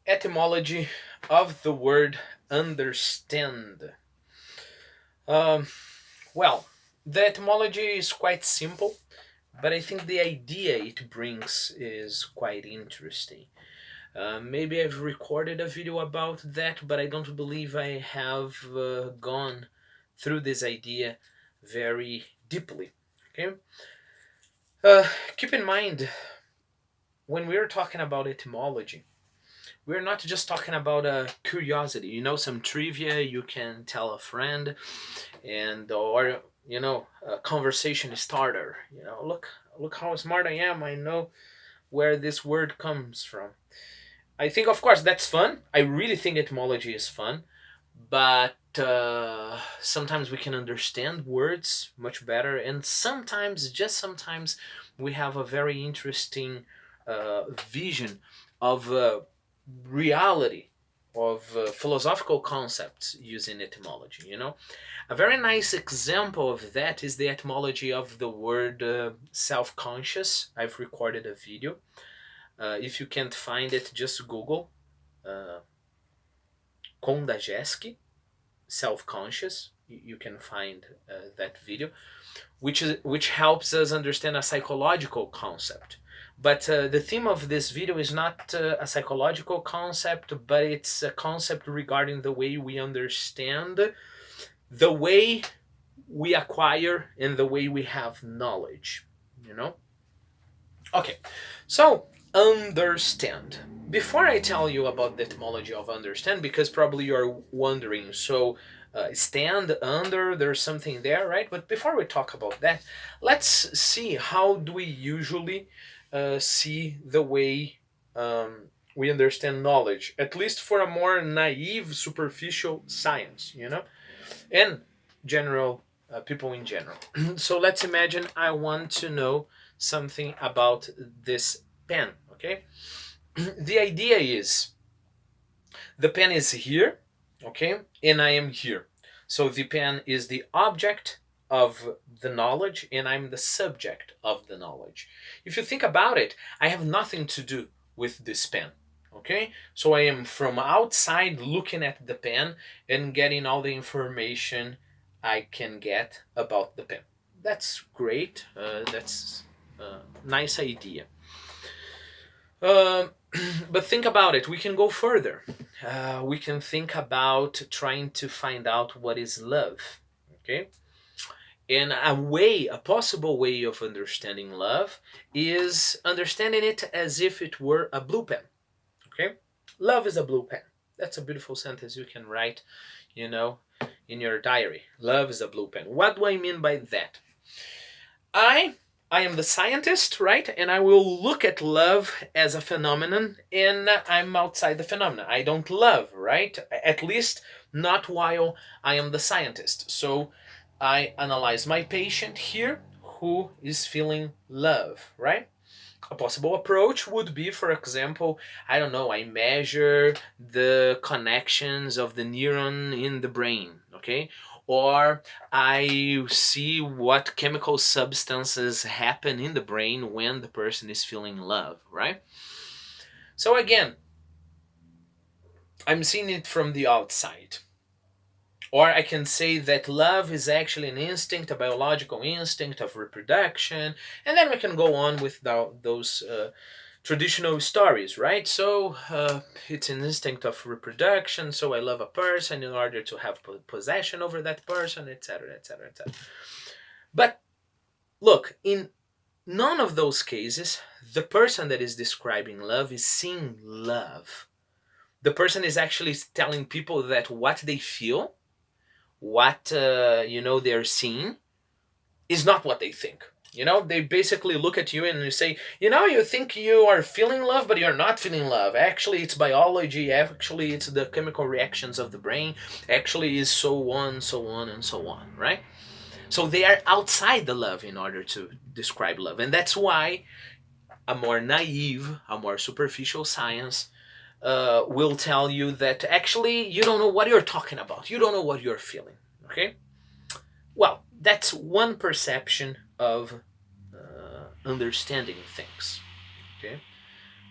Etymology of the word understand. Um, well, the etymology is quite simple, but I think the idea it brings is quite interesting. Maybe I've recorded a video about that, but I don't believe I have gone through this idea very deeply. Okay, uh, keep in mind when we're talking about etymology, we're not just talking about a curiosity. Some trivia you can tell a friend, and or a conversation starter. Look how smart I am. I know where this word comes from. I think, of course, that's fun. I really think etymology is fun, but sometimes we can understand words much better, and sometimes, just sometimes, we have a very interesting vision of reality, of philosophical concepts using etymology. A very nice example of that is the etymology of the word self-conscious. I've recorded a video. If you can't find it, just Google uh, Kondajeski, self-conscious. You can find that video, which helps us understand a psychological concept. But the theme of this video is not a psychological concept, but it's a concept regarding the way we understand, the way we acquire, and the way we have knowledge. You know. Okay, so understand. Before I tell you about the etymology of understand, because probably you're wondering, so stand under, there's something there, right? But before we talk about that, let's see how do we usually see the way we understand knowledge, at least for a more naive, superficial science, and general people in general. So let's imagine I want to know something about this pen. Okay, the idea is the pen is here, okay, and I am here. So the pen is the object of the knowledge, and I'm the subject of the knowledge. If you think about it, I have nothing to do with this pen. Okay, so I am from outside looking at the pen and getting all the information I can get about the pen. That's great. That's a nice idea. Um, but think about it. We can go further. We can think about trying to find out what is love. Okay, and a possible way of understanding love is understanding it as if it were a blue pen. Okay, love is a blue pen. That's a beautiful sentence you can write, you know, in your diary. Love is a blue pen. What do I mean by that? I I am the scientist, right? And I will look at love as a phenomenon, and I'm outside the phenomenon. I don't love, right? At least not while I am the scientist. So I analyze my patient here who is feeling love, right? A possible approach would be, for example, I don't know, I measure the connections of the neuron in the brain, okay? Or I see what chemical substances happen in the brain when the person is feeling love, right? So again, I'm seeing it from the outside. Or I can say that love is actually an instinct, a biological instinct of reproduction, and then we can go on with those traditional stories, right? So it's an instinct of reproduction, so I love a person in order to have possession over that person, etc., etc., etc. But look, in none of those cases, the person that is describing love is seeing love. The person is actually telling people that what they feel, what they're seeing is not what they think. They basically look at you and you say, you think you are feeling love, but you're not feeling love. Actually, it's biology. Actually, it's the chemical reactions of the brain. Actually, is so on, so on, and so on, right? So they are outside the love in order to describe love. And that's why a more naive, a more superficial science will tell you that actually you don't know what you're talking about. You don't know what you're feeling. Okay? Well, that's one perception of understanding things. Okay,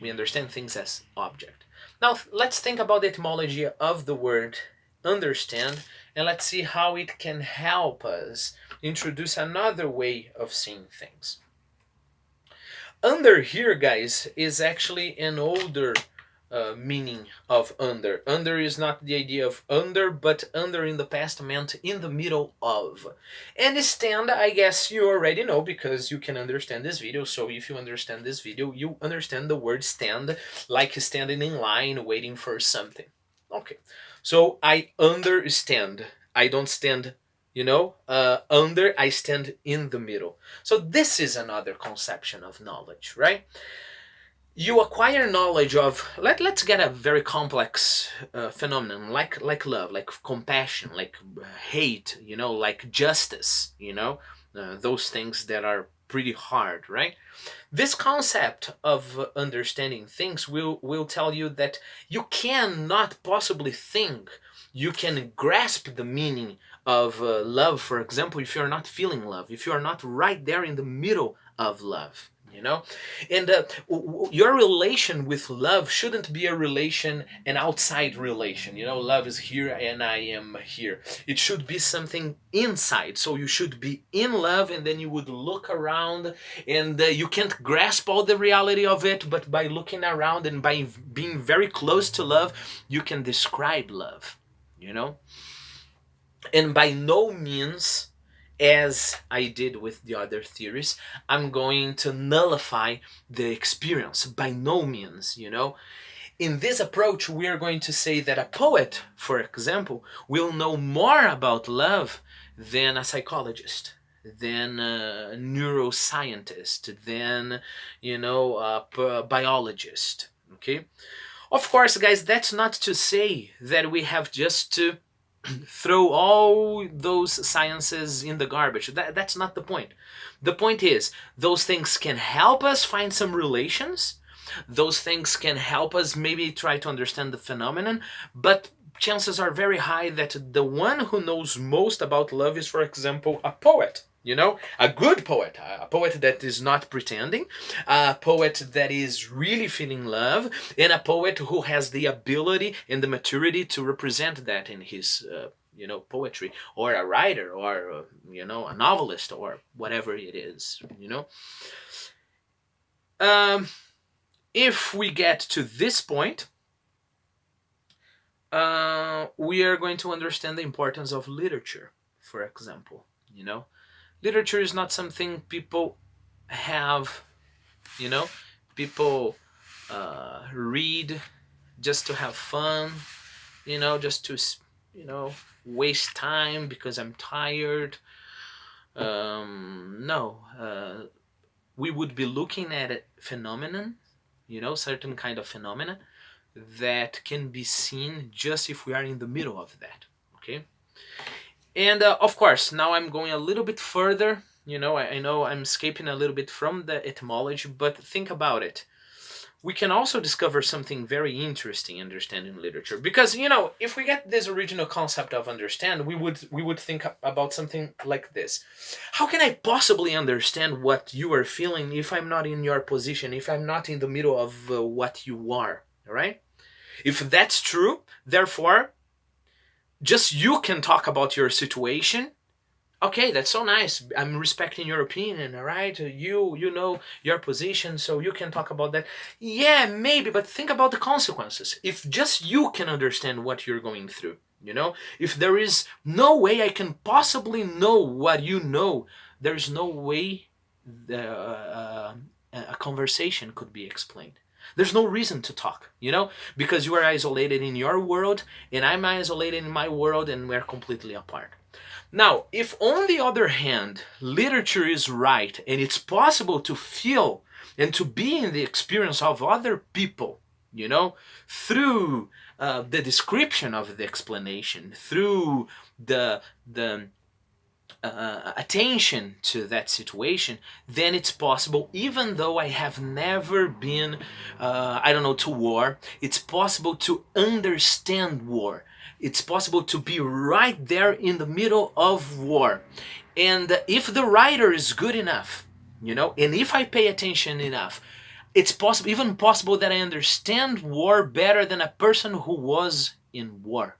we understand things as object. Now let's think about the etymology of the word understand, and let's see how it can help us introduce another way of seeing things. Under here, guys, is actually an older meaning of under. Under is not the idea of under, but under in the past meant in the middle of. And stand, I guess you already know because you can understand this video. So if you understand this video, you understand the word stand, like standing in line waiting for something. Okay, so I understand. I don't stand, under, I stand in the middle. So this is another conception of knowledge, right? You acquire knowledge of, let's get a very complex phenomenon, like love, like compassion, like hate, like justice, those things that are pretty hard, right? This concept of understanding things will tell you that you cannot possibly think you can grasp the meaning of love, for example, if you're not feeling love, if you are not right there in the middle of love, and your relation with love shouldn't be a relation, an outside relation. Love is here and I am here. It should be something inside. So you should be in love, and then you would look around, and you can't grasp all the reality of it, but by looking around and by being very close to love, you can describe love, and by no means, as I did with the other theories, I'm going to nullify the experience. By no means, In this approach, we are going to say that a poet, for example, will know more about love than a psychologist, than a neuroscientist, than, a biologist. Okay? Of course, guys, that's not to say that we have just to throw all those sciences in the garbage. That's not the point. The point is, those things can help us find some relations. Those things can help us maybe try to understand the phenomenon, but chances are very high that the one who knows most about love is, for example, a poet. A good poet, a poet that is not pretending, a poet that is really feeling love, and a poet who has the ability and the maturity to represent that in his, poetry, or a writer, or, a novelist, or whatever it is, If we get to this point, we are going to understand the importance of literature, for example, Literature is not something people have, people read just to have fun, just to, waste time because I'm tired. No, we would be looking at a phenomenon, certain kind of phenomenon that can be seen just if we are in the middle of that, okay? And of course, now I'm going a little bit further. I know I'm escaping a little bit from the etymology, but think about it. We can also discover something very interesting understanding literature, because if we get this original concept of understand, we would think about something like this: how can I possibly understand what you are feeling if I'm not in your position, if I'm not in the middle of what you are, right? If that's true, therefore just you can talk about your situation. Okay, that's so nice. I'm respecting your opinion, all right? You know your position, so you can talk about that. Yeah, maybe, but think about the consequences. If just you can understand what you're going through, if there is no way I can possibly know what you know, there's no way a conversation could be explained. There's no reason to talk, because you are isolated in your world, and I'm isolated in my world, and we're completely apart. Now, if on the other hand, literature is right, and it's possible to feel and to be in the experience of other people, through the description of the explanation, through the attention to that situation, then it's possible, even though I have never been, to war, it's possible to understand war. It's possible to be right there in the middle of war. And if the writer is good enough, and if I pay attention enough, It's possible, even possible, that I understand war better than a person who was in war.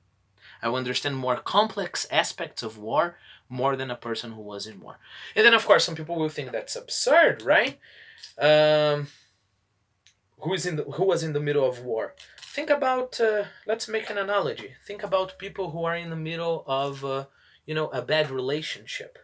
I will understand more complex aspects of war more than a person who was in war. And then, of course, some people will think that's absurd, right? Um, who was in the middle of war? Think about. Let's make an analogy. Think about people who are in the middle of, a bad relationship.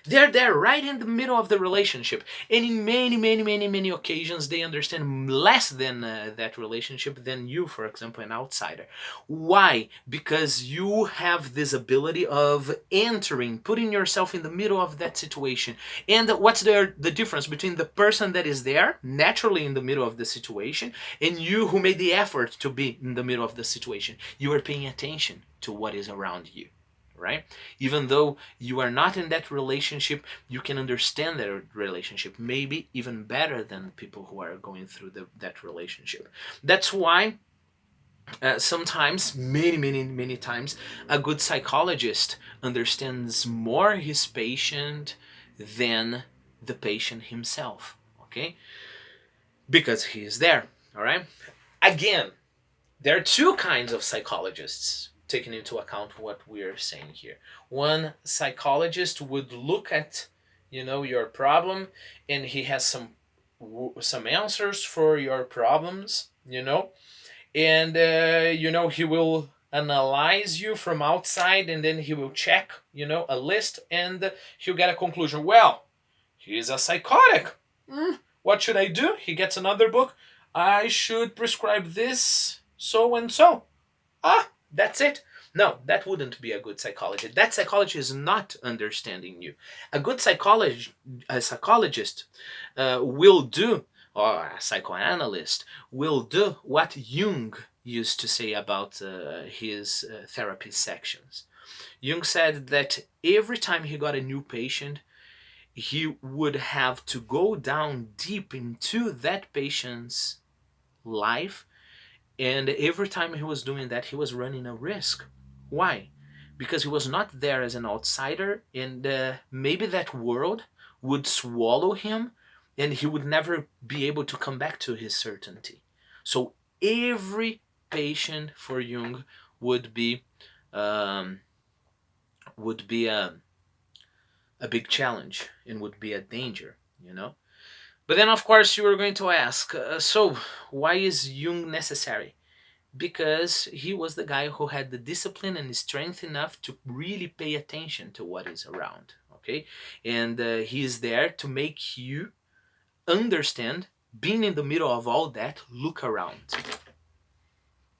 They're there right in the middle of the relationship. And in many, many, many, many occasions, they understand less than that relationship than you, for example, an outsider. Why? Because you have this ability of entering, putting yourself in the middle of that situation. And what's the difference between the person that is there, naturally in the middle of the situation, and you who made the effort to be in the middle of the situation? You are paying attention to what is around you, right? Even though you are not in that relationship, you can understand that relationship maybe even better than people who are going through that relationship. That's why sometimes, many, many, many times, a good psychologist understands more his patient than the patient himself. Okay, because he is there. All right. Again, there are two kinds of psychologists, taking into account what we're saying here. One psychologist would look at, your problem, and he has some answers for your problems, and he will analyze you from outside, and then he will check, a list, and he'll get a conclusion. Well, he's a psychotic. What should I do? He gets another book. I should prescribe this so and so. That's it. No, that wouldn't be a good psychology. That psychology is not understanding you. A good psychologist will do, or a psychoanalyst will do what Jung used to say about his therapy sections. Jung said that every time he got a new patient, he would have to go down deep into that patient's life, and every time he was doing that, he was running a risk. Why? Because he was not there as an outsider, and maybe that world would swallow him, and he would never be able to come back to his certainty. So every patient for Jung would be um, a big challenge and would be a danger. But then, of course, you were going to ask, so why is Jung necessary? Because he was the guy who had the discipline and strength enough to really pay attention to what is around. Okay, and he is there to make you understand. Being in the middle of all that, look around.